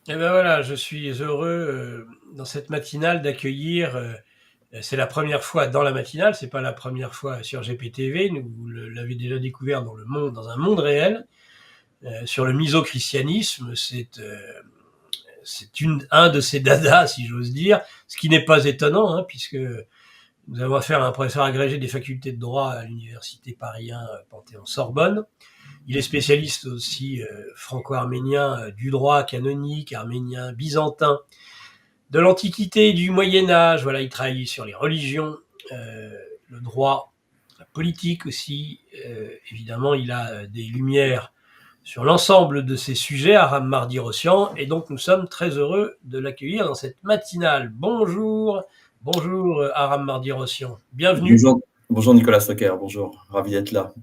Et ben voilà, je suis heureux dans cette matinale d'accueillir, c'est la première fois dans la matinale, c'est pas la première fois sur GPTV, vous l'avez déjà découvert dans le monde, dans un monde réel, sur le misochristianisme, c'est un de ces dadas, si j'ose dire, ce qui n'est pas étonnant, hein, puisque nous avons affaire à un professeur agrégé des facultés de droit à l'université Paris 1 Panthéon-Sorbonne. Il est spécialiste aussi franco-arménien du droit canonique, arménien, byzantin, de l'Antiquité et du Moyen-Âge. Voilà, il travaille sur les religions, le droit, la politique aussi. Évidemment, il a des lumières sur l'ensemble de ces sujets, Aram Mardi-Rossian, et donc nous sommes très heureux de l'accueillir dans cette matinale. Bonjour, bonjour Aram Mardi-Rossian, bienvenue. Bonjour, bonjour Nicolas Stocker, bonjour, ravi d'être là.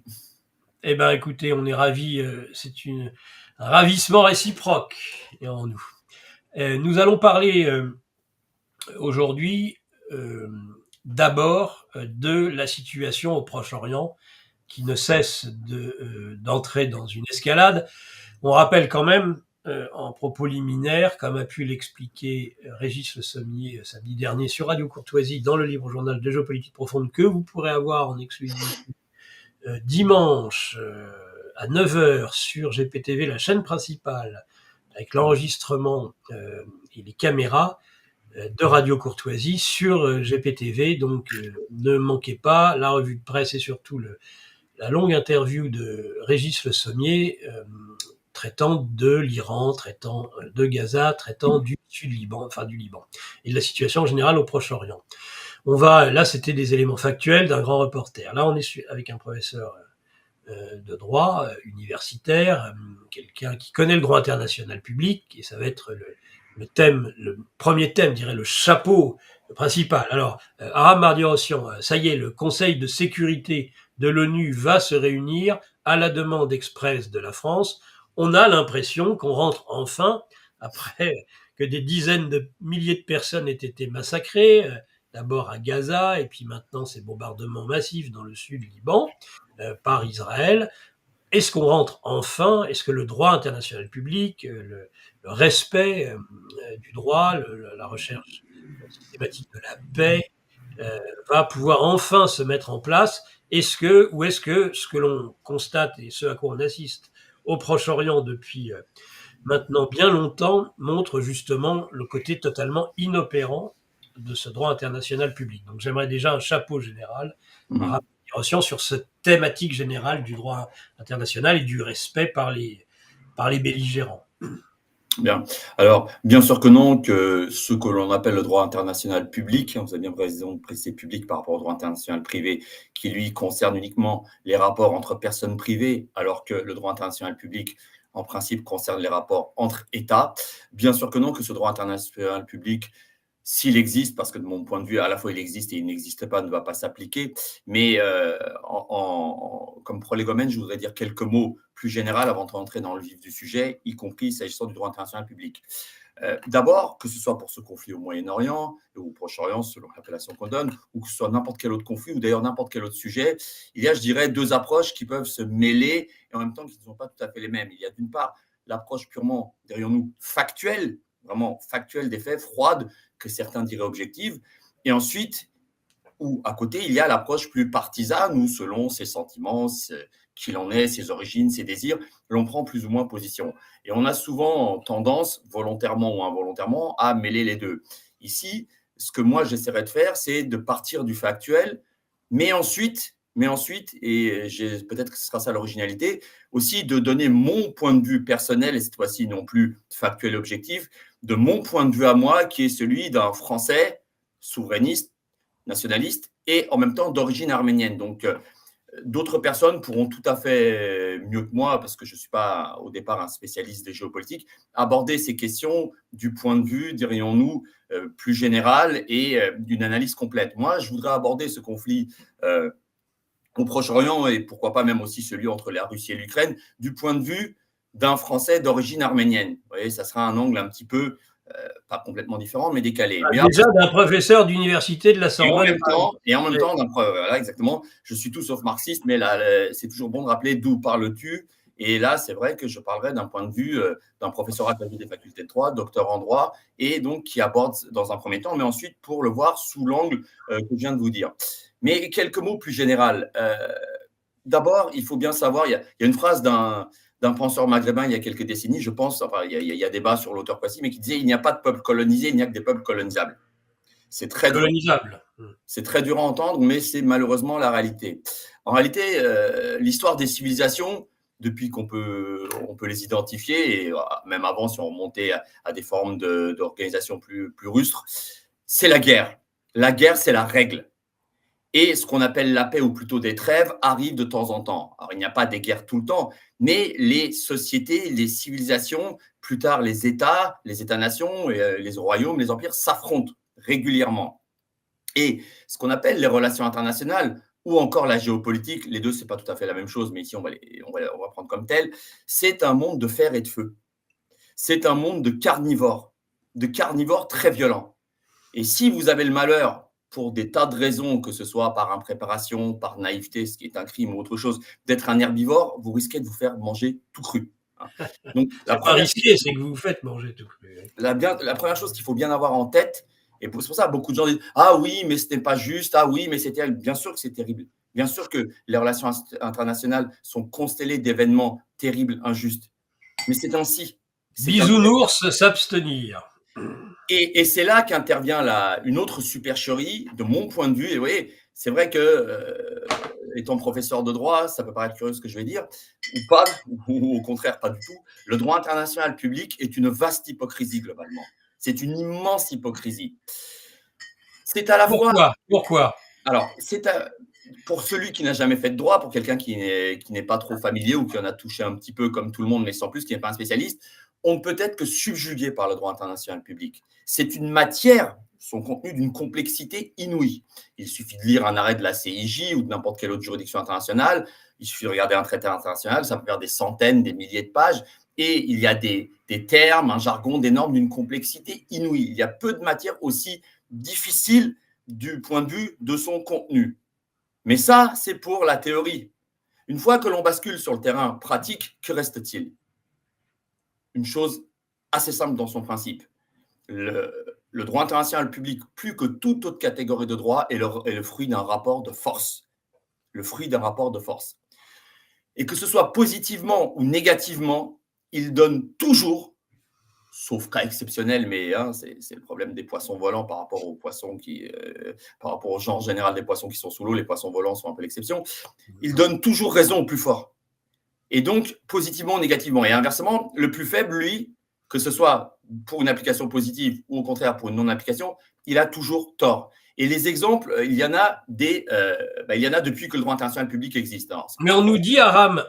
Eh bien écoutez, on est ravis, c'est un ravissement réciproque en nous. Nous allons parler aujourd'hui d'abord de la situation au Proche-Orient qui ne cesse d'entrer dans une escalade. On rappelle quand même, en propos liminaire, comme a pu l'expliquer Régis Le Sommier samedi dernier sur Radio Courtoisie dans le livre journal de géopolitique profonde que vous pourrez avoir en exclusivité dimanche à 9h sur GPTV, la chaîne principale, avec l'enregistrement et les caméras de Radio Courtoisie sur GPTV. Donc ne manquez pas la revue de presse et surtout la longue interview de Régis Le Sommier traitant de l'Iran, traitant de Gaza, traitant du Sud-Liban, enfin du Liban, et de la situation en général au Proche-Orient. Là, c'était des éléments factuels d'un grand reporter. Là, on est avec un professeur de droit universitaire, quelqu'un qui connaît le droit international public, et ça va être le premier thème, je dirais le chapeau principal. Alors, Aram Mardi-Rossian, ça y est, le Conseil de sécurité de l'ONU va se réunir à la demande expresse de la France. On a l'impression qu'on rentre enfin, après que des dizaines de milliers de personnes aient été massacrées, d'abord à Gaza, et puis maintenant ces bombardements massifs dans le sud du Liban, par Israël. Est-ce qu'on rentre enfin, est-ce que le droit international public, le respect du droit, la recherche systématique de la paix va pouvoir enfin se mettre en place? Ou est-ce que ce que l'on constate et ce à quoi on assiste au Proche-Orient depuis maintenant bien longtemps montre justement le côté totalement inopérant de ce droit international public? Donc j'aimerais déjà un chapeau général à sur cette thématique générale du droit international et du respect par les belligérants. Bien. Alors, bien sûr que non, que ce que l'on appelle le droit international public, vous avez bien raison de préciser public par rapport au droit international privé, qui lui concerne uniquement les rapports entre personnes privées, alors que le droit international public, en principe, concerne les rapports entre États. Bien sûr que non, que ce droit international public, s'il existe, parce que de mon point de vue, à la fois il existe et il n'existe pas, ne va pas s'appliquer. Mais comme prolégomène, je voudrais dire quelques mots plus généraux avant de rentrer dans le vif du sujet, y compris s'agissant du droit international public. D'abord, que ce soit pour ce conflit au Moyen-Orient ou au Proche-Orient, selon l'appellation qu'on donne, ou que ce soit n'importe quel autre conflit, ou d'ailleurs n'importe quel autre sujet, il y a, je dirais, deux approches qui peuvent se mêler et en même temps qui ne sont pas tout à fait les mêmes. Il y a d'une part l'approche purement, dirions-nous, factuelle, vraiment factuelle des faits, froide, que certains diraient objective. Et ensuite, ou à côté, il y a l'approche plus partisane où, selon ses sentiments, qu'il en est, ses origines, ses désirs, l'on prend plus ou moins position. Et on a souvent tendance, volontairement ou involontairement, à mêler les deux. Ici, ce que moi j'essaierai de faire, c'est de partir du factuel, mais ensuite, et peut-être que ce sera ça l'originalité, aussi de donner mon point de vue personnel, et cette fois-ci non plus factuel et objectif, de mon point de vue à moi, qui est celui d'un Français souverainiste, nationaliste, et en même temps d'origine arménienne. Donc, d'autres personnes pourront tout à fait mieux que moi, parce que je ne suis pas au départ un spécialiste des géopolitiques, aborder ces questions du point de vue, dirions-nous, plus général et d'une analyse complète. Moi, je voudrais aborder ce conflit au Proche-Orient et pourquoi pas même aussi celui entre la Russie et l'Ukraine du point de vue d'un Français d'origine arménienne. Vous voyez, ça sera un angle un petit peu, pas complètement différent, mais décalé. Mais Déjà d'un professeur d'université de la et en Sorbonne. même temps, voilà, exactement, je suis tout sauf marxiste, mais là, c'est toujours bon de rappeler d'où parles-tu Et là, c'est vrai que je parlerai d'un point de vue d'un professeur agrégé des facultés de droit, docteur en droit, et donc qui aborde dans un premier temps, mais ensuite pour le voir sous l'angle que je viens de vous dire. Mais quelques mots plus généraux. D'abord, il faut bien savoir, il y a une phrase d'un penseur maghrébin il y a quelques décennies, je pense, enfin, il y a débat sur l'auteur précis, mais qui disait « Il n'y a pas de peuple colonisé, il n'y a que des peuples colonisables ». C'est très dur. Colonisable. C'est très dur à entendre, mais c'est malheureusement la réalité. En réalité, l'histoire des civilisations, depuis on peut les identifier, et même avant, si on remontait à des formes d'organisation plus rustres, c'est la guerre. La guerre, c'est la règle. Et ce qu'on appelle la paix, ou plutôt des trêves, arrive de temps en temps. Alors, il n'y a pas des guerres tout le temps, mais les sociétés, les civilisations, plus tard les États-nations, les royaumes, les empires s'affrontent régulièrement. Et ce qu'on appelle les relations internationales, ou encore la géopolitique, les deux, ce n'est pas tout à fait la même chose, mais ici, on va prendre comme tel, c'est un monde de fer et de feu. C'est un monde de carnivores très violents. Et si vous avez le malheur, pour des tas de raisons, que ce soit par impréparation, par naïveté, ce qui est un crime ou autre chose, d'être un herbivore, vous risquez de vous faire manger tout cru. Donc, c'est pas risqué, c'est que vous vous faites manger tout cru. La première chose qu'il faut bien avoir en tête, et c'est pour ça que beaucoup de gens disent « Ah oui, mais ce n'est pas juste, ah oui, mais c'est terrible ». Bien sûr que c'est terrible. Bien sûr que les relations internationales sont constellées d'événements terribles, injustes. Mais c'est ainsi. Bisounours, s'abstenir. Et c'est là qu'intervient une autre supercherie, de mon point de vue. Et vous voyez, c'est vrai que, étant professeur de droit, ça peut paraître curieux ce que je vais dire, ou pas, ou au contraire, pas du tout. Le droit international public est une vaste hypocrisie, globalement. C'est une immense hypocrisie. C'est à la fois… Pourquoi ? Alors, pour celui qui n'a jamais fait de droit, pour quelqu'un qui n'est pas trop familier ou qui en a touché un petit peu comme tout le monde, mais sans plus, qui n'est pas un spécialiste, on ne peut être que subjugué par le droit international public. C'est une matière, son contenu, d'une complexité inouïe. Il suffit de lire un arrêt de la CIJ ou de n'importe quelle autre juridiction internationale, il suffit de regarder un traité international, ça peut faire des centaines, des milliers de pages, et il y a des termes, un jargon, des normes d'une complexité inouïe. Il y a peu de matières aussi difficiles du point de vue de son contenu. Mais ça, c'est pour la théorie. Une fois que l'on bascule sur le terrain pratique, que reste-t-il? Une chose assez simple dans son principe. Le droit international public, plus que toute autre catégorie de droit, est le fruit d'un rapport de force. Le fruit d'un rapport de force. Et que ce soit positivement ou négativement, il donne toujours, sauf cas exceptionnel, mais c'est le problème des poissons volants par rapport aux poissons par rapport au genre général des poissons qui sont sous l'eau, les poissons volants sont un peu l'exception, il donne toujours raison au plus fort. Et donc, positivement ou négativement. Et inversement, le plus faible, lui, que ce soit pour une application positive ou au contraire pour une non-application, il a toujours tort. Et les exemples, il y en a depuis que le droit international public existe. Alors, mais on nous dit, Aram,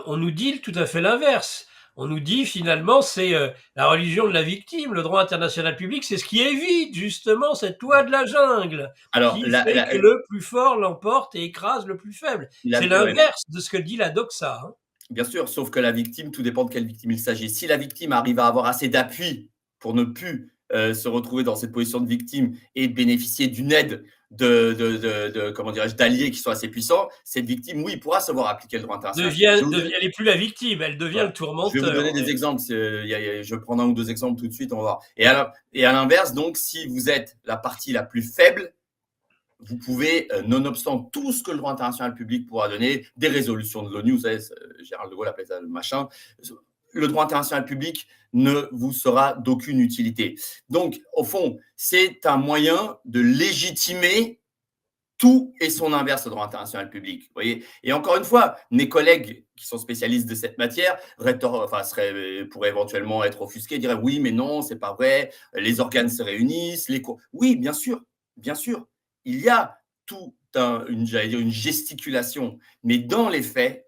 on nous dit tout à fait l'inverse. On nous dit finalement c'est la religion de la victime, le droit international public, c'est ce qui évite justement cette loi de la jungle qui fait que le plus fort l'emporte et écrase le plus faible. C'est l'inverse de ce que dit la doxa. Hein. Bien sûr, sauf que la victime, tout dépend de quelle victime il s'agit. Si la victime arrive à avoir assez d'appui pour ne plus se retrouver dans cette position de victime et bénéficier d'une aide d'alliés qui sont assez puissants, cette victime, oui, pourra se voir appliquer le droit international. Elle n'est plus la victime, elle devient le tourmenteur. Je vais vous donner des exemples. Je vais prendre un ou deux exemples tout de suite, on va voir. Et à l'inverse, donc, si vous êtes la partie la plus faible, vous pouvez, nonobstant tout ce que le droit international public pourra donner, des résolutions de l'ONU, vous savez, Gérald de Gaulle appelait ça le machin, le droit international public ne vous sera d'aucune utilité. Donc, au fond, c'est un moyen de légitimer tout et son inverse au droit international public. Vous voyez. Et encore une fois, mes collègues qui sont spécialistes de cette matière pourraient éventuellement être offusqués, diraient « oui, mais non, c'est pas vrai, les organes se réunissent, les cours… » Oui, bien sûr, bien sûr. Il y a une gesticulation, mais dans les faits,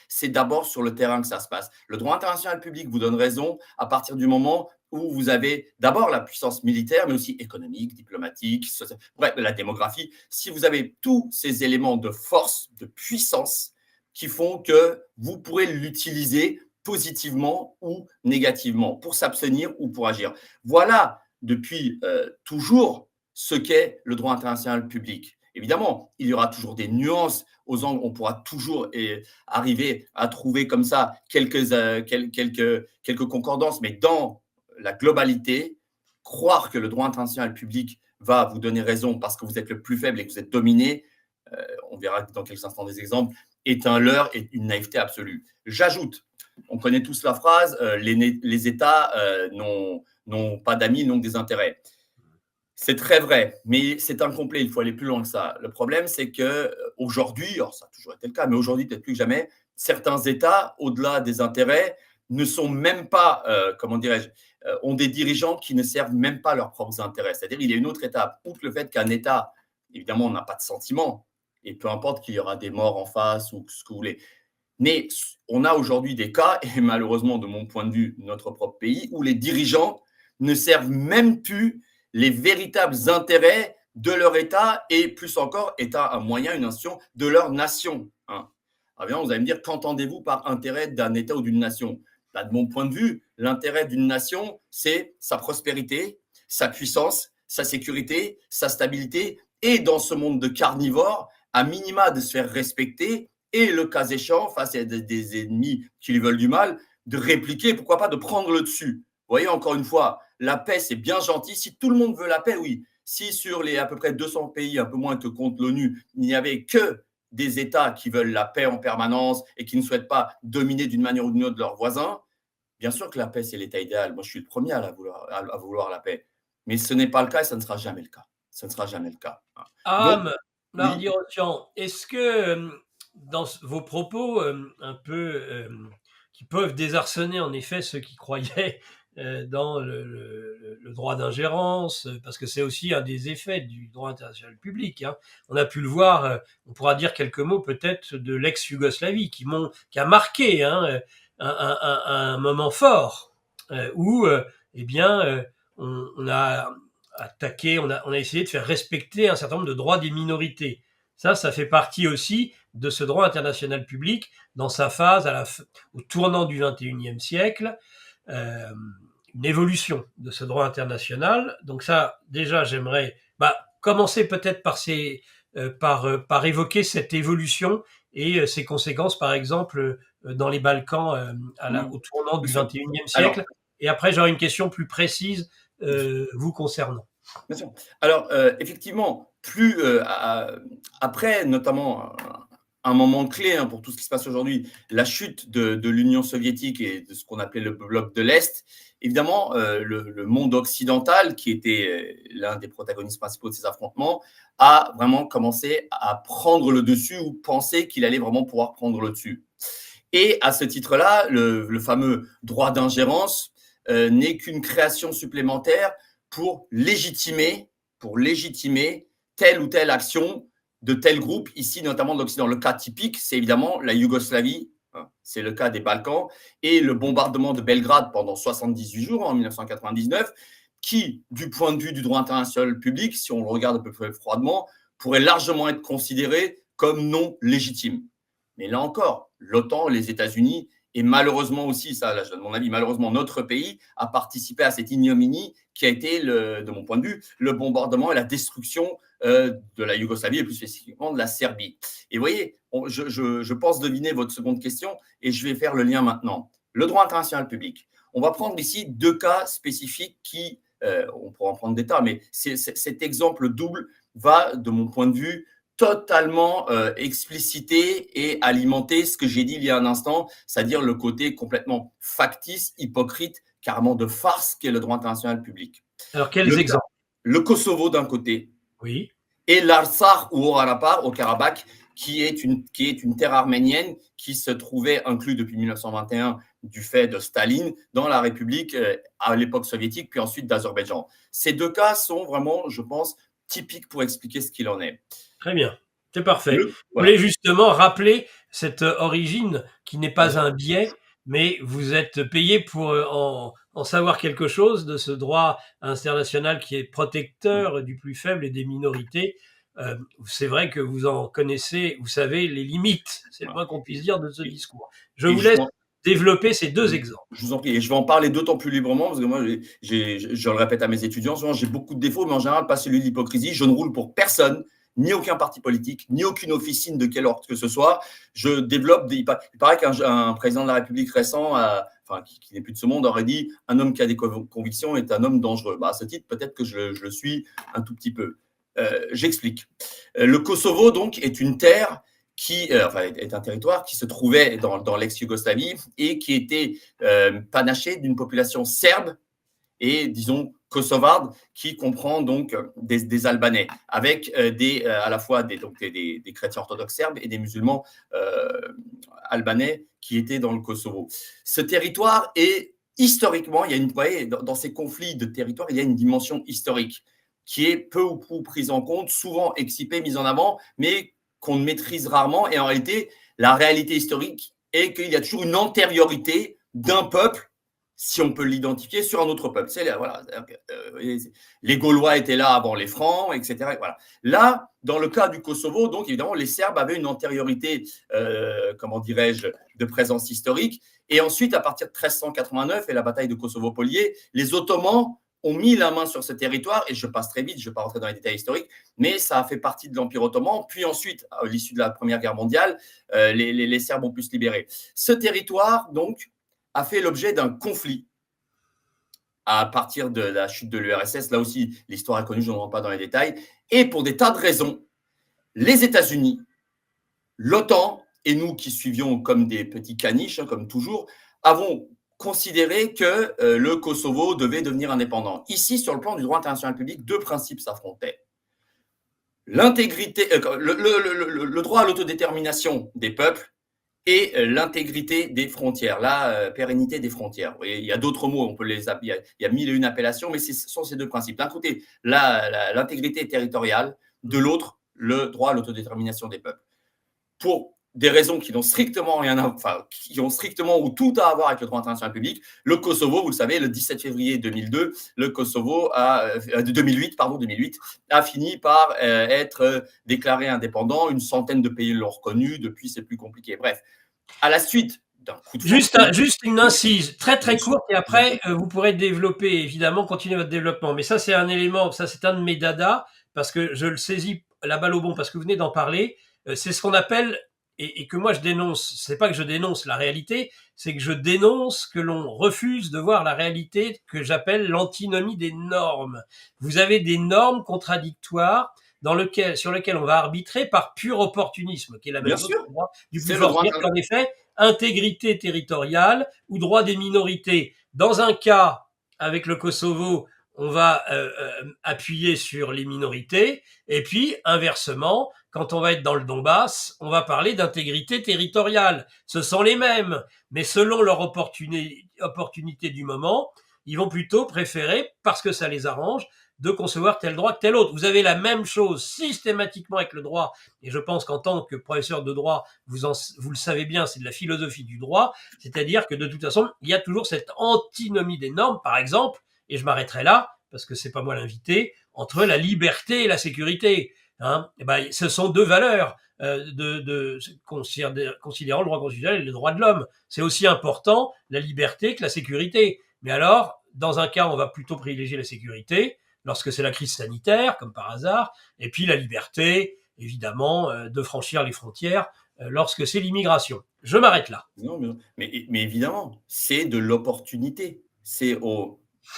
c'est d'abord sur le terrain que ça se passe. Le droit international public vous donne raison à partir du moment où vous avez d'abord la puissance militaire, mais aussi économique, diplomatique, sociale, bref, la démographie. Si vous avez tous ces éléments de force, de puissance, qui font que vous pourrez l'utiliser positivement ou négativement, pour s'abstenir ou pour agir. Voilà, depuis toujours, ce qu'est le droit international public. Évidemment, il y aura toujours des nuances aux angles, on pourra toujours arriver à trouver comme ça quelques concordances, mais dans la globalité, croire que le droit international public va vous donner raison parce que vous êtes le plus faible et que vous êtes dominé, on verra dans quelques instants des exemples, est un leurre et une naïveté absolue. J'ajoute, on connaît tous la phrase, les États n'ont pas d'amis, n'ont que des intérêts. C'est très vrai, mais c'est incomplet, il faut aller plus loin que ça. Le problème, c'est qu'aujourd'hui, alors ça a toujours été le cas, mais aujourd'hui, peut-être plus que jamais, certains États, au-delà des intérêts, ne sont même pas, comment dirais-je, ont des dirigeants qui ne servent même pas leurs propres intérêts. C'est-à-dire, il y a une autre étape. Outre le fait qu'un État, évidemment, on n'a pas de sentiments, et peu importe qu'il y aura des morts en face ou ce que vous voulez. Mais on a aujourd'hui des cas, et malheureusement, de mon point de vue, notre propre pays, où les dirigeants ne servent même plus les véritables intérêts de leur État et plus encore, État, un moyen, une nation, de leur nation. Hein. Alors, vous allez me dire, qu'entendez-vous par intérêt d'un État ou d'une nation? Bah, de mon point de vue, l'intérêt d'une nation, c'est sa prospérité, sa puissance, sa sécurité, sa stabilité, et dans ce monde de carnivores, à minima de se faire respecter, et le cas échéant, face à des ennemis qui lui veulent du mal, de répliquer, pourquoi pas de prendre le dessus. Vous voyez, encore une fois, la paix, c'est bien gentil. Si tout le monde veut la paix, oui. Si sur les à peu près 200 pays, un peu moins que compte l'ONU, il n'y avait que des États qui veulent la paix en permanence et qui ne souhaitent pas dominer d'une manière ou d'une autre leurs voisins, bien sûr que la paix, c'est l'état idéal. Moi, je suis le premier à vouloir la paix. Mais ce n'est pas le cas et ça ne sera jamais le cas. Ce ne sera jamais le cas. Donc, Mardi oui. Rothschild, est-ce que dans vos propos un peu qui peuvent désarçonner en effet ceux qui croyaient dans le droit d'ingérence, parce que c'est aussi un des effets du droit international public. Hein. On a pu le voir, on pourra dire quelques mots peut-être de l'ex-Yougoslavie qui a marqué hein, un moment fort où eh bien, on a attaqué, on a essayé de faire respecter un certain nombre de droits des minorités. Ça fait partie aussi de ce droit international public dans sa phase au tournant du XXIe siècle, une évolution de ce droit international. Donc ça, déjà, j'aimerais commencer peut-être par évoquer cette évolution et ses conséquences, par exemple, dans les Balkans au tournant du XXIe siècle. Et après, j'aurai une question plus précise vous concernant. Bien sûr. Alors, effectivement, après, notamment, un moment clé hein, pour tout ce qui se passe aujourd'hui, la chute de l'Union soviétique et de ce qu'on appelait le bloc de l'Est, évidemment, le monde occidental, qui était l'un des protagonistes principaux de ces affrontements, a vraiment commencé à prendre le dessus ou penser qu'il allait vraiment pouvoir prendre le dessus. Et à ce titre-là, le fameux droit d'ingérence n'est qu'une création supplémentaire pour légitimer telle ou telle action de tel groupe, ici notamment de l'Occident. Le cas typique, c'est évidemment la Yougoslavie, c'est le cas des Balkans, et le bombardement de Belgrade pendant 78 jours en 1999, qui, du point de vue du droit international public, si on le regarde un peu plus froidement, pourrait largement être considéré comme non légitime. Mais là encore, l'OTAN, les États-Unis, et malheureusement aussi, ça, là, je donne mon avis, malheureusement, notre pays a participé à cette ignominie qui a été, de mon point de vue, le bombardement et la destruction de la Yougoslavie et plus spécifiquement de la Serbie. Et vous voyez, je pense deviner votre seconde question et je vais faire le lien maintenant. Le droit international public. On va prendre ici deux cas spécifiques qui, on pourra en prendre des tas, mais cet exemple double va, de mon point de vue, totalement expliciter et alimenter ce que j'ai dit il y a un instant, c'est-à-dire le côté complètement factice, hypocrite, carrément de farce qu'est le droit international public. Alors, quels exemples? Le Kosovo d'un côté, oui, et l'Artsakh ou au Karabakh, qui est une terre arménienne qui se trouvait inclus depuis 1921 du fait de Staline dans la République à l'époque soviétique, puis ensuite d'Azerbaïdjan. Ces deux cas sont vraiment, je pense, typiques pour expliquer ce qu'il en est. Très bien, c'est parfait. Je voulais justement rappeler cette origine qui n'est pas un biais, mais vous êtes payé pour en savoir quelque chose de ce droit international qui est protecteur du plus faible et des minorités. C'est vrai que vous en connaissez, vous savez les limites, c'est le moins qu'on puisse dire de ce discours. Je vous laisse développer ces deux exemples. Je vous en prie, et je vais en parler d'autant plus librement parce que moi, je le répète à mes étudiants, souvent j'ai beaucoup de défauts, mais en général pas celui de l'hypocrisie. Je ne roule pour personne, ni aucun parti politique, ni aucune officine de quel ordre que ce soit. Je développe il paraît qu'un président de la République récent, qui n'est plus de ce monde, aurait dit « un homme qui a des convictions est un homme dangereux ». À ce titre, peut-être que je le suis un tout petit peu. J'explique. Le Kosovo, donc, est une terre est un territoire qui se trouvait dans l'ex-Yougoslavie et qui était panaché d'une population serbe et, disons, kosovarde, qui comprend donc des Albanais, avec à la fois des chrétiens orthodoxes serbes et des musulmans albanais qui étaient dans le Kosovo. Ce territoire est historiquement, vous voyez, dans ces conflits de territoire, il y a une dimension historique qui est peu ou prou prise en compte, souvent excipée, mise en avant, mais qu'on maîtrise rarement. Et en réalité, la réalité historique est qu'il y a toujours une antériorité d'un peuple, si on peut l'identifier, sur un autre peuple. Les Gaulois étaient là avant les Francs, etc. Voilà. Là, dans le cas du Kosovo, donc évidemment, les Serbes avaient une antériorité, de présence historique. Et ensuite, à partir de 1389 et la bataille de Kosovo-Polier, les Ottomans ont mis la main sur ce territoire, et je passe très vite, je ne vais pas rentrer dans les détails historiques, mais ça a fait partie de l'Empire ottoman. Puis ensuite, à l'issue de la Première Guerre mondiale, les Serbes ont pu se libérer. Ce territoire, donc, a fait l'objet d'un conflit à partir de la chute de l'URSS. Là aussi, l'histoire est connue, je ne rentre pas dans les détails. Et pour des tas de raisons, les États-Unis, l'OTAN, et nous qui suivions comme des petits caniches, comme toujours, avons considéré que le Kosovo devait devenir indépendant. Ici, sur le plan du droit international public, deux principes s'affrontaient. L'intégrité, le droit à l'autodétermination des peuples et l'intégrité des frontières, la pérennité des frontières. Vous voyez, il y a d'autres mots, il y a 1001 appellations, mais ce sont ces deux principes. D'un côté, l'intégrité territoriale, de l'autre, le droit à l'autodétermination des peuples. Pour des raisons qui n'ont strictement ou tout à voir avec le droit international public, le Kosovo, vous le savez, le 17 février 2002, le Kosovo 2008 a fini par être déclaré indépendant. Une centaine de pays l'ont reconnu. Depuis, c'est plus compliqué. Bref, à la suite d'un coup de juste une incise très très courte, et après vous pourrez développer, évidemment, continuer votre développement. Mais ça, c'est un élément, ça c'est un de mes dadas, parce que je le saisis la balle au bon, parce que vous venez d'en parler. C'est ce qu'on appelle, et que moi je dénonce, c'est pas que je dénonce la réalité, c'est que je dénonce que l'on refuse de voir la réalité que j'appelle l'antinomie des normes. Vous avez des normes contradictoires sur lesquelles on va arbitrer par pur opportunisme, qui est la même chose que le droit du plus fort. C'est-à-dire qu'en effet, intégrité territoriale ou droit des minorités. Dans un cas, avec le Kosovo, on va appuyer sur les minorités, et puis inversement, quand on va être dans le Donbass, on va parler d'intégrité territoriale. Ce sont les mêmes, mais selon leur opportunité du moment, ils vont plutôt préférer, parce que ça les arrange, de concevoir tel droit que tel autre. Vous avez la même chose systématiquement avec le droit, et je pense qu'en tant que professeur de droit, vous le savez bien, c'est de la philosophie du droit, c'est-à-dire que de toute façon, il y a toujours cette antinomie des normes, par exemple, et je m'arrêterai là, parce que c'est pas moi l'invité, entre la liberté et la sécurité. Ce sont deux valeurs considérant le droit constitutionnel et les droits de l'homme. C'est aussi important la liberté que la sécurité. Mais alors, dans un cas, on va plutôt privilégier la sécurité, lorsque c'est la crise sanitaire, comme par hasard, et puis la liberté, évidemment, de franchir les frontières lorsque c'est l'immigration. Je m'arrête là. Non, mais évidemment, c'est de l'opportunité.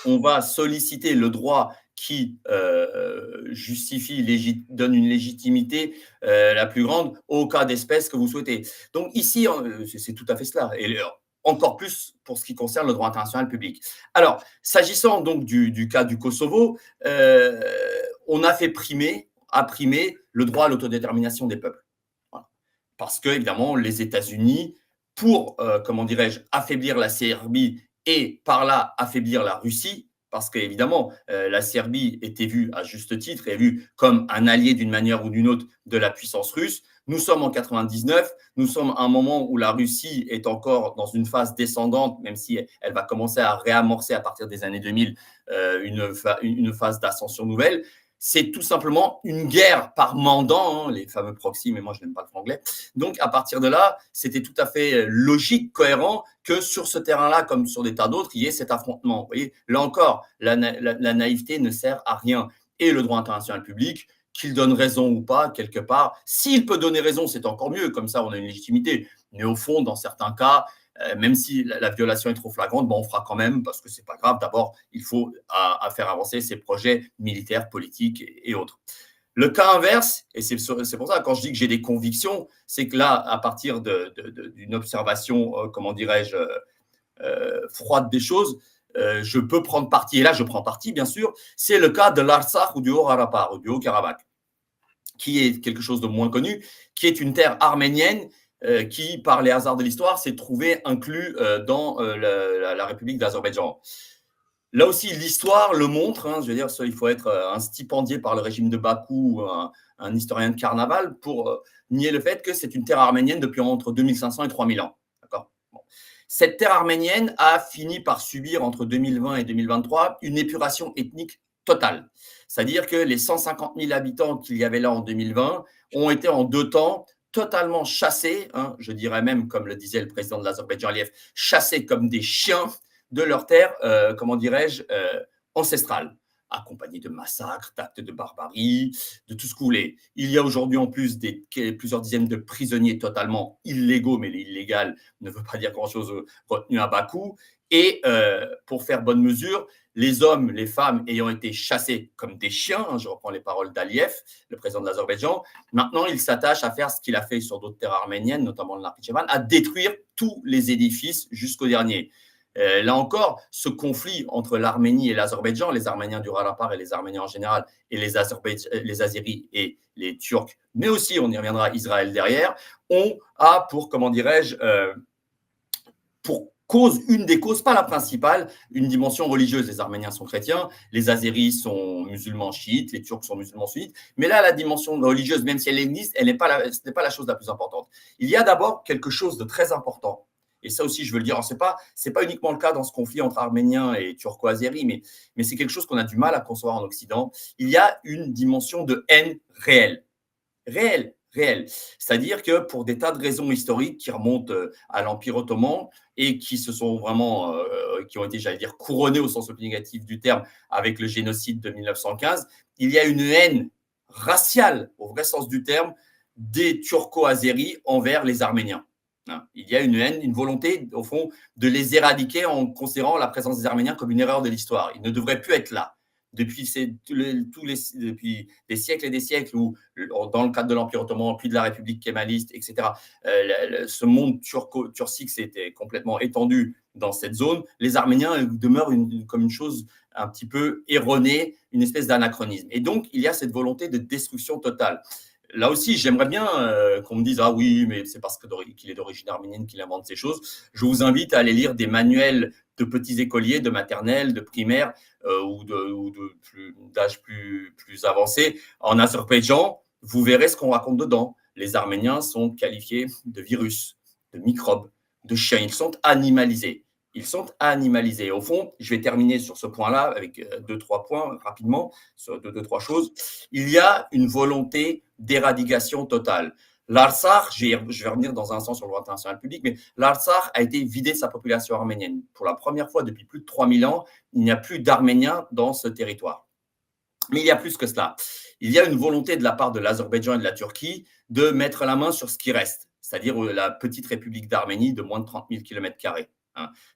On va solliciter le droit qui donne une légitimité la plus grande au cas d'espèce que vous souhaitez. Donc ici, c'est tout à fait cela. Et encore plus pour ce qui concerne le droit international public. Alors, s'agissant donc du cas du Kosovo, on a primé le droit à l'autodétermination des peuples. Voilà. Parce que, évidemment, les États-Unis, pour, affaiblir la Serbie et par là affaiblir la Russie, parce qu'évidemment, la Serbie était vue, à juste titre, est vue comme un allié d'une manière ou d'une autre de la puissance russe. Nous sommes en 99, nous sommes à un moment où la Russie est encore dans une phase descendante, même si elle va commencer à réamorcer à partir des années 2000 une phase d'ascension nouvelle. C'est tout simplement une guerre par mandant, les fameux proxys, mais moi je n'aime pas le franglais. Donc à partir de là, c'était tout à fait logique, cohérent que sur ce terrain-là, comme sur des tas d'autres, il y ait cet affrontement. Vous voyez, là encore, la naïveté ne sert à rien. Et le droit international public, qu'il donne raison ou pas, quelque part. S'il peut donner raison, c'est encore mieux, comme ça on a une légitimité. Mais au fond, dans certains cas, même si la violation est trop flagrante, on fera quand même, parce que ce n'est pas grave. D'abord, il faut à faire avancer ces projets militaires, politiques et autres. Le cas inverse, et c'est pour ça, quand je dis que j'ai des convictions, c'est que là, à partir d'une observation, comment dirais-je, froide des choses, je peux prendre parti, et là je prends parti bien sûr, c'est le cas de l'Artsakh ou du Haut-Karabakh, ou du Haut-Karabakh, qui est quelque chose de moins connu, qui est une terre arménienne qui, par les hasards de l'histoire, s'est trouvée inclus dans la République d'Azerbaïdjan. Là aussi, l'histoire le montre, je veux dire, il faut être un stipendié par le régime de Bakou ou un historien de carnaval pour nier le fait que c'est une terre arménienne depuis entre 2500 et 3000 ans. Cette terre arménienne a fini par subir entre 2020 et 2023 une épuration ethnique totale. C'est-à-dire que les 150 000 habitants qu'il y avait là en 2020 ont été en 2 temps totalement chassés, je dirais même, comme le disait le président de l'Azerbaïdjan Aliyev, chassés comme des chiens de leur terre, comment dirais-je, ancestrale, accompagnés de massacres, d'actes de barbarie, de tout ce que vous voulez. Il y a aujourd'hui en plus plusieurs dizaines de prisonniers totalement illégaux, mais l'illégal ne veut pas dire grand-chose, retenus à Bakou. Et pour faire bonne mesure, les hommes, les femmes ayant été chassés comme des chiens, je reprends les paroles d'Aliyev, le président de l'Azerbaïdjan, maintenant il s'attache à faire ce qu'il a fait sur d'autres terres arméniennes, notamment le Nakhitchevan, à détruire tous les édifices jusqu'au dernier. Là encore, ce conflit entre l'Arménie et l'Azerbaïdjan, les Arméniens du Haut-Karabakh et les Arméniens en général, et les Azéris et les Turcs, mais aussi, on y reviendra, Israël derrière, a pour, comment dirais-je, pour cause, une des causes, pas la principale, une dimension religieuse. Les Arméniens sont chrétiens, les Azéris sont musulmans chiites, les Turcs sont musulmans sunnites. Mais là, la dimension religieuse, même si elle existe, ce n'est pas la chose la plus importante. Il y a d'abord quelque chose de très important. Et ça aussi, je veux le dire, ce n'est pas uniquement le cas dans ce conflit entre Arméniens et Turco-Azéris, mais c'est quelque chose qu'on a du mal à concevoir en Occident. Il y a une dimension de haine réelle. Réelle. C'est-à-dire que pour des tas de raisons historiques qui remontent à l'Empire ottoman et qui se sont vraiment, qui ont été, j'allais dire, couronnées au sens le plus négatif du terme avec le génocide de 1915, il y a une haine raciale, au vrai sens du terme, des Turco-Azéris envers les Arméniens. Il y a une haine, une volonté, au fond, de les éradiquer en considérant la présence des Arméniens comme une erreur de l'histoire. Ils ne devraient plus être là. Depuis des siècles et des siècles, où, dans le cadre de l'Empire ottoman, puis de la République kémaliste, etc., ce monde turcique s'était complètement étendu dans cette zone. Les Arméniens demeurent comme une chose un petit peu erronée, une espèce d'anachronisme. Et donc, il y a cette volonté de destruction totale. Là aussi, j'aimerais bien qu'on me dise « Ah oui, mais c'est parce qu'il est d'origine arménienne qu'il invente ces choses ». Je vous invite à aller lire des manuels de petits écoliers, de maternelle, de primaire ou d'âge plus avancé. En Azerbaïdjan, vous verrez ce qu'on raconte dedans. Les Arméniens sont qualifiés de virus, de microbes, de chiens. Ils sont animalisés. Au fond, je vais terminer sur ce point-là avec 2-3 points rapidement, sur 2-3 choses. Il y a une volonté d'éradication totale. L'Artsakh, je vais revenir dans un sens sur le droit international public, mais l'Artsakh a été vidé de sa population arménienne. Pour la première fois depuis plus de 3000 ans, il n'y a plus d'Arméniens dans ce territoire. Mais il y a plus que cela. Il y a une volonté de la part de l'Azerbaïdjan et de la Turquie de mettre la main sur ce qui reste, c'est-à-dire la petite république d'Arménie de moins de 30 000 km².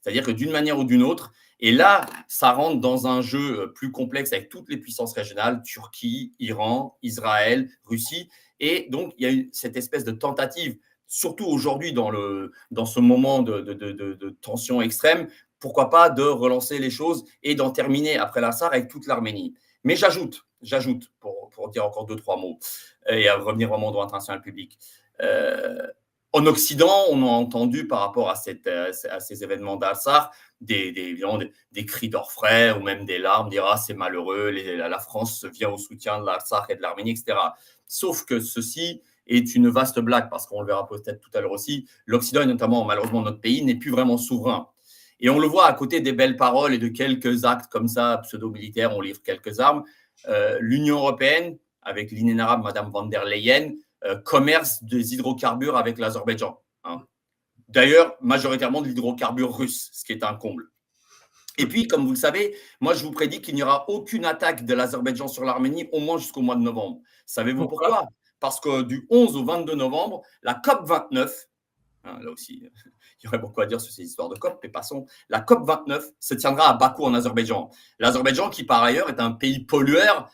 C'est-à-dire que d'une manière ou d'une autre, et là, ça rentre dans un jeu plus complexe avec toutes les puissances régionales, Turquie, Iran, Israël, Russie, et donc il y a eu cette espèce de tentative, surtout aujourd'hui dans ce moment de tension extrême, pourquoi pas de relancer les choses et d'en terminer après l'Artsakh avec toute l'Arménie. Mais j'ajoute, pour dire encore 2-3 mots, et à revenir vraiment au droit international public. En Occident, on a entendu par rapport à ces événements d'Artsakh des cris d'orfraie ou même des larmes, dire « Ah, c'est malheureux, la France vient au soutien de l'Artsakh et de l'Arménie, etc. » Sauf que ceci est une vaste blague, parce qu'on le verra peut-être tout à l'heure aussi, l'Occident et notamment malheureusement notre pays n'est plus vraiment souverain. Et on le voit à côté des belles paroles et de quelques actes comme ça, pseudo-militaires, on livre quelques armes. L'Union européenne, avec l'inénarrable Madame von der Leyen, commerce des hydrocarbures avec l'Azerbaïdjan. D'ailleurs, majoritairement de l'hydrocarbure russe, ce qui est un comble. Et puis, comme vous le savez, moi, je vous prédis qu'il n'y aura aucune attaque de l'Azerbaïdjan sur l'Arménie, au moins jusqu'au mois de novembre. Savez-vous Pourquoi? pourquoi? Parce que du 11 au 22 novembre, la COP 29, hein, là aussi, il y aurait beaucoup à dire sur ces histoires de COP, mais passons. La COP 29 se tiendra à Bakou, en Azerbaïdjan. L'Azerbaïdjan, qui par ailleurs est un pays pollueur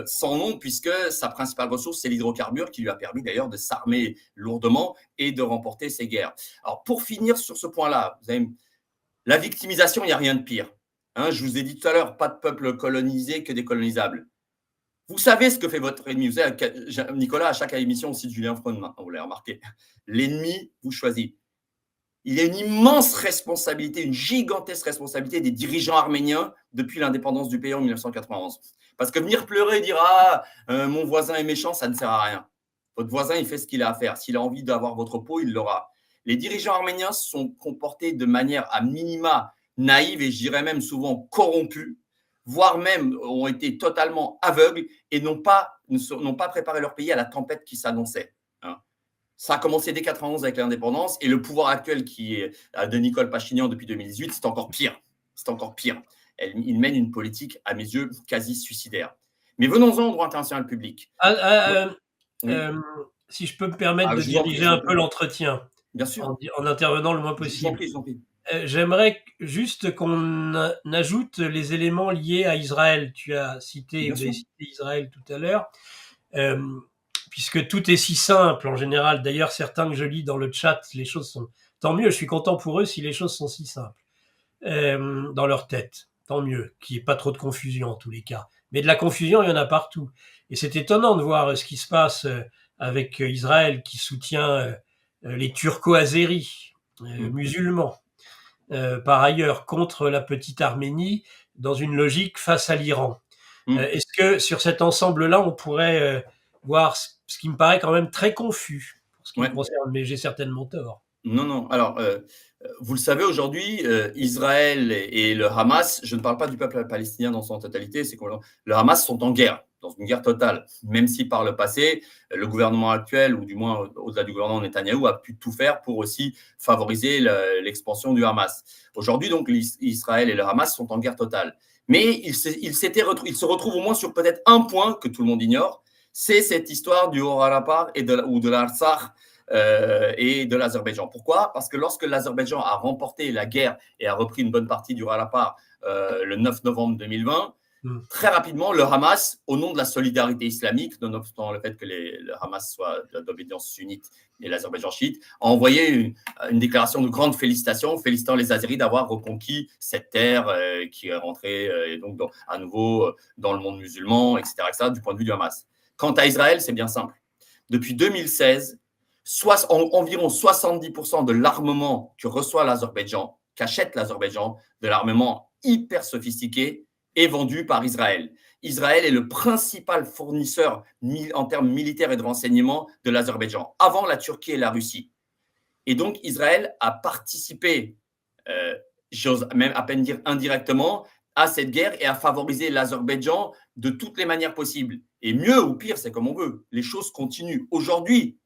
sans nom, puisque sa principale ressource, c'est l'hydrocarbure, qui lui a permis d'ailleurs de s'armer lourdement et de remporter ses guerres. Alors, pour finir sur ce point-là, vous avez la victimisation, il n'y a rien de pire. Hein, je vous ai dit tout à l'heure, pas de peuple colonisé que des colonisables. Vous savez ce que fait votre ennemi. Vous savez, Nicolas, à chaque émission, on cite Julien Froneman, vous l'avez remarqué. L'ennemi vous choisit. Il y a une immense responsabilité, une gigantesque responsabilité des dirigeants arméniens depuis l'indépendance du pays en 1991. Parce que venir pleurer et dire « Ah, mon voisin est méchant », ça ne sert à rien. Votre voisin, il fait ce qu'il a à faire. S'il a envie d'avoir votre peau, il l'aura. Les dirigeants arméniens se sont comportés de manière à minima naïve et je dirais même souvent corrompue, voire même ont été totalement aveugles et n'ont pas préparé leur pays à la tempête qui s'annonçait. Hein. Ça a commencé dès 1991 avec l'indépendance et le pouvoir actuel qui est de Nicole Pachinian depuis 2018, c'est encore pire. C'est encore pire. Il mène une politique, à mes yeux, quasi suicidaire. Mais venons-en au droit international public. Oui. Si je peux me permettre de diriger un peu l'entretien, bien sûr, en intervenant le moins possible. Je vous en prie. J'aimerais juste qu'on ajoute les éléments liés à Israël. Tu as cité Israël tout à l'heure, puisque tout est si simple en général. D'ailleurs, certains que je lis dans le chat, les choses sont... Tant mieux, je suis content pour eux si les choses sont si simples dans leur tête. Tant mieux, qu'il n'y ait pas trop de confusion en tous les cas. Mais de la confusion, il y en a partout. Et c'est étonnant de voir ce qui se passe avec Israël qui soutient les turco-azéris musulmans. Par ailleurs, contre la petite Arménie, dans une logique face à l'Iran. Est-ce que sur cet ensemble-là, on pourrait voir ce qui me paraît quand même très confus, pour ce qui me concerne, mais j'ai certainement tort. Non. Alors, vous le savez, aujourd'hui, Israël et le Hamas, je ne parle pas du peuple palestinien dans son totalité, c'est que le Hamas sont en guerre, dans une guerre totale, même si par le passé, le gouvernement actuel, ou du moins au-delà du gouvernement Netanyahou, a pu tout faire pour aussi favoriser l'expansion du Hamas. Aujourd'hui, donc, Israël et le Hamas sont en guerre totale. Mais ils se retrouvent au moins sur peut-être un point que tout le monde ignore, c'est cette histoire du Haut-Karabakh ou de l'Artsakh, et de l'Azerbaïdjan. Pourquoi? Parce que lorsque l'Azerbaïdjan a remporté la guerre et a repris une bonne partie du Haut-Karabakh le 9 novembre 2020, très rapidement, le Hamas, au nom de la solidarité islamique, nonobstant le fait que le Hamas soit d'obédience sunnite et l'Azerbaïdjan chiite, a envoyé une déclaration de grande félicitation, félicitant les Azéris d'avoir reconquis cette terre qui est rentrée et donc à nouveau dans le monde musulman, etc., du point de vue du Hamas. Quant à Israël, c'est bien simple. Depuis 2016, environ 70% de l'armement que reçoit l'Azerbaïdjan, qu'achète l'Azerbaïdjan, de l'armement hyper sophistiqué, est vendu par Israël. Israël est le principal fournisseur en termes militaires et de renseignement de l'Azerbaïdjan, avant la Turquie et la Russie. Et donc, Israël a participé, j'ose même à peine dire indirectement, à cette guerre et à favoriser l'Azerbaïdjan de toutes les manières possibles. Et mieux ou pire, c'est comme on veut. Les choses continuent. Aujourd'hui,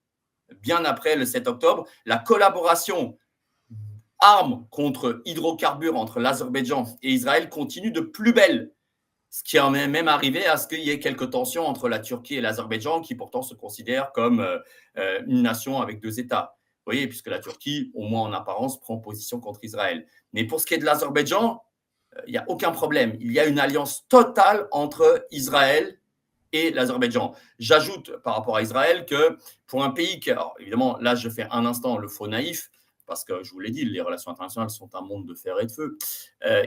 bien après le 7 octobre, la collaboration armes contre hydrocarbures entre l'Azerbaïdjan et Israël continue de plus belle. Ce qui est même arrivé à ce qu'il y ait quelques tensions entre la Turquie et l'Azerbaïdjan, qui pourtant se considèrent comme une nation avec deux États. Vous voyez, puisque la Turquie, au moins en apparence, prend position contre Israël. Mais pour ce qui est de l'Azerbaïdjan, il n'y a aucun problème. Il y a une alliance totale entre Israël et l'Azerbaïdjan. J'ajoute par rapport à Israël que pour un pays qui, alors évidemment, là je fais un instant le faux naïf, parce que je vous l'ai dit, les relations internationales sont un monde de fer et de feu.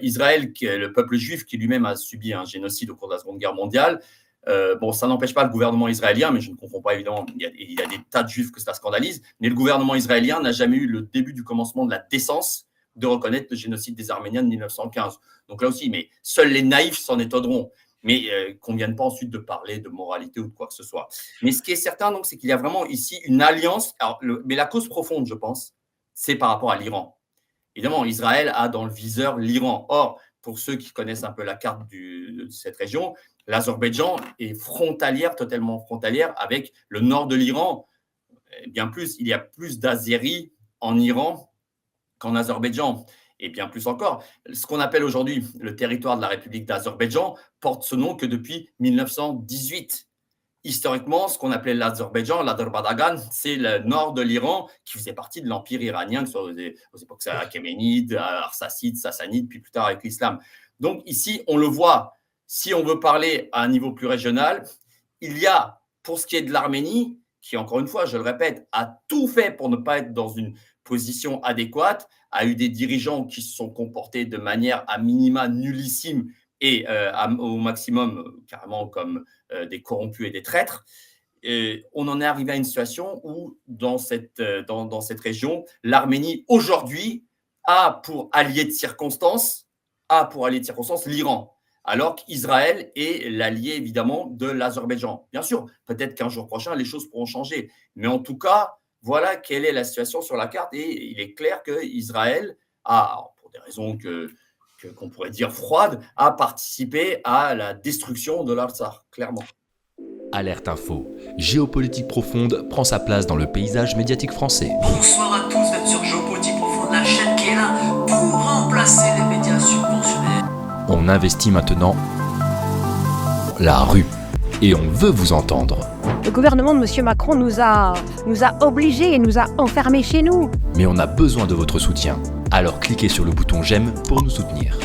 Israël, qui est le peuple juif qui lui-même a subi un génocide au cours de la Seconde Guerre mondiale, bon, ça n'empêche pas le gouvernement israélien, mais je ne comprends pas évidemment, il y a des tas de juifs que ça scandalise, mais le gouvernement israélien n'a jamais eu le début du commencement de la décence de reconnaître le génocide des Arméniens de 1915. Donc là aussi, mais seuls les naïfs s'en étonneront. Mais qu'on ne vienne pas ensuite de parler de moralité ou de quoi que ce soit. Mais ce qui est certain, donc, c'est qu'il y a vraiment ici une alliance. Alors, mais la cause profonde, je pense, c'est par rapport à l'Iran. Évidemment, Israël a dans le viseur l'Iran. Or, pour ceux qui connaissent un peu la carte de cette région, l'Azerbaïdjan est frontalière, totalement frontalière avec le nord de l'Iran. Bien plus, il y a plus d'Azéris en Iran qu'en Azerbaïdjan. et bien plus encore. Ce qu'on appelle aujourd'hui le territoire de la République d'Azerbaïdjan porte ce nom que depuis 1918. Historiquement, ce qu'on appelait l'Azerbaïdjan, l'Azerbaïdjan, c'est le nord de l'Iran qui faisait partie de l'Empire iranien, que ce soit aux époques achéménides, arsacides, sassanides, puis plus tard avec l'islam. Donc ici, on le voit, si on veut parler à un niveau plus régional, il y a, pour ce qui est de l'Arménie, qui encore une fois, je le répète, a tout fait pour ne pas être dans une position adéquate, a eu des dirigeants qui se sont comportés de manière à minima nullissime et au maximum carrément comme des corrompus et des traîtres. Et on en est arrivé à une situation où dans cette région, l'Arménie aujourd'hui a pour allié de circonstance l'Iran, alors qu'Israël est l'allié évidemment de l'Azerbaïdjan. Bien sûr, peut-être qu'un jour prochain, les choses pourront changer. Mais en tout cas, voilà quelle est la situation sur la carte. Et il est clair qu'Israël a, pour des raisons qu'on pourrait dire froides, a participé à la destruction de l'Artsakh, clairement. Alerte Info. Géopolitique profonde prend sa place dans le paysage médiatique français. Bonsoir à tous, vous êtes sur Géopolitique profonde, la chaîne qui est là pour remplacer les médias subventionnés. On investit maintenant la rue et on veut vous entendre. Le gouvernement de M. Macron nous a obligés et nous a enfermés chez nous. Mais on a besoin de votre soutien. Alors cliquez sur le bouton j'aime pour nous soutenir.